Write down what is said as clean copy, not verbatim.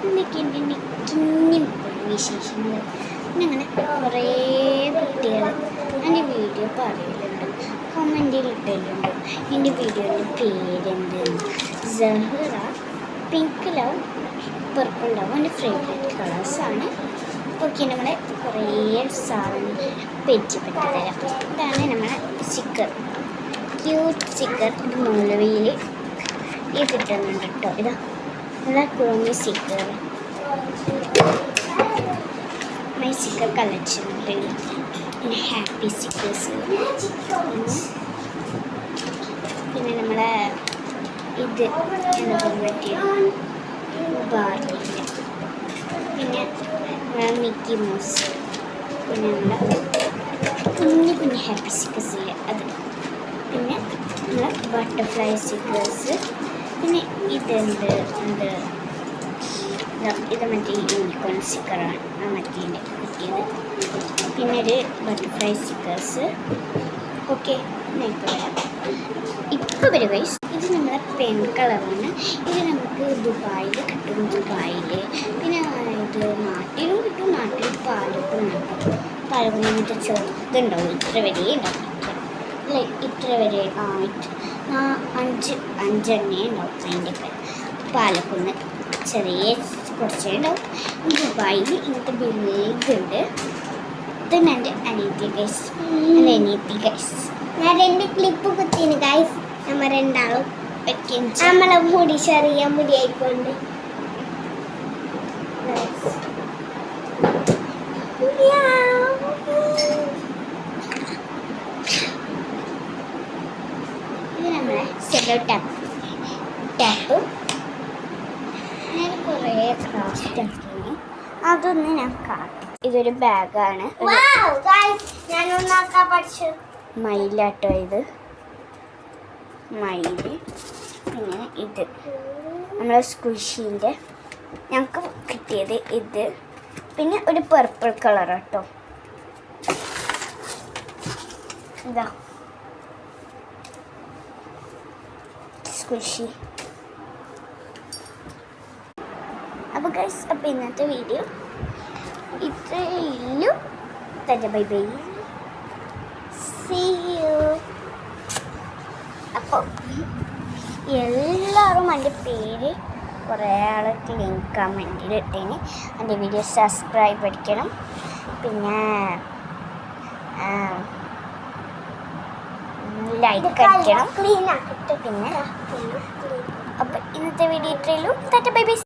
എന്തൊക്കെയുണ്ട് എൻ്റെ കിന്നി വിശേഷങ്ങൾ. അങ്ങനെ കുറേ കുട്ടികൾ എൻ്റെ വീഡിയോ പറയലുണ്ട്, കമൻറ്റിൽ ഇടലുണ്ട് എൻ്റെ വീഡിയോയുടെ പേരെന്ത്. Zahra pink love purple love എൻ്റെ ഫേവറേറ്റ് കളേഴ്സാണ്. ഓക്കെ, നമ്മളെ കുറേ സാധനങ്ങൾ പരിചയപ്പെട്ടു തരാം. ഇതാണ് നമ്മളെ സ്റ്റിക്കർ, ക്യൂട്ട് സ്റ്റിക്കർ. ഇത് മൂലവയിൽ കിട്ടുന്നുണ്ട് കേട്ടോ. ഇതാ നല്ല കുഴഞ്ഞ സ്റ്റിക്കർ, മൈ സ്റ്റിക്കർ കളക്ഷൻ ഉണ്ട്. പിന്നെ ഹാപ്പി സ്റ്റിക്കേഴ്സ്, പിന്നെ നമ്മളെ ഇത് എന്താ പറ്റിയ ബാർബിൻ്റെ, പിന്നെ മിക്കി മൗസ്, പിന്നെ നമ്മളെ കുഞ്ഞു കുഞ്ഞു ഹാപ്പി സ്റ്റിക്കേഴ്സ് ഇല്ലേ അത്, പിന്നെ നമ്മളെ ബട്ടർഫ്ലൈ സ്റ്റിക്കേഴ്സ്, പിന്നെ ഇതെന്ത് എന്ത് ഇത് മറ്റേ യൂണിക്കോൺ സ്റ്റിക്കറാണ് ആ മറ്റേ കിട്ടിയത്. പിന്നെ ഒരു ബട്ടർഫ്ലൈ സ്റ്റിക്കേഴ്സ്. ഓക്കെ, ഇപ്പോൾ വരും ഗൈസ്. ഇത് നമ്മളെ പെൻ കളറാണ്. ഇത് നമുക്ക് ദുബായിൽ കിട്ടും, ദുബായിൽ. പിന്നെ ഇത് നാട്ടിലും കിട്ടും, നാട്ടിൽ പാലക്കും കിട്ടും. പാലക്കും മറ്റേ ചെറുതുണ്ടാവും, ഇത്ര വരെ ഉണ്ടാവും, അല്ല ഇത്ര വരെ അഞ്ചെണ്ണേ ഉണ്ടാവും. അതിൻ്റെയൊക്കെ പാലക്കുന്ന് ചെറിയ കുറച്ചേ ഉണ്ടാവും. ദുബായിൽ ഇങ്ങനത്തെ ബില്ലുണ്ട്. ഇതാണ് എൻ്റെ അനിയത്തി ഗൈസ്, എൻ്റെ അനിയത്തി ഗൈസ്. ഞാൻ 2 ക്ലിപ്പ് കുത്തിന് ഗൈസ്. നമ്മൾ രണ്ടാളും നമ്മളെ മുടി ചെറിയ മുടി ആയിക്കൊണ്ട് ഇത് നമ്മളെ സെല്ലോ ടാപ്പ്. ഞാൻ കുറേ ക്രാഫ്റ്റ് ആക്കി, അതൊന്ന് ഞാൻ കാട്ടി. ഇതൊരു ബാഗാണ്, മയിലാട്ടോ ഇത്, മയിൽ. പിന്നെ ഇത് നമ്മളെ സ്ക്വിഷീൻ്റെ ഞങ്ങൾക്ക് കിട്ടിയത് ഇത്. പിന്നെ ഒരു പർപ്പിൾ കളർ കേട്ടോ, ഇതാ സ്ക്വിഷി. അപ്പോൾ ഗൈസ്, അപ്പോൾ ഇന്നത്തെ വീഡിയോ ഇത്രയുള്ളൂ. Bye bye, see you. അപ്പോൾ എല്ലാവരും എൻ്റെ പേര് കുറേ ആൾക്ക് ലിങ്ക് കമൻറ്റിൽ ഇട്ടേന്. എൻ്റെ വീഡിയോ സബ്സ്ക്രൈബ് അടിക്കണം, പിന്നെ ലൈക്ക് അടിക്കണം. പിന്നെ അപ്പോൾ ഇന്നത്തെ വീഡിയോ ഇത്രയുള്ളൂ. Bye by.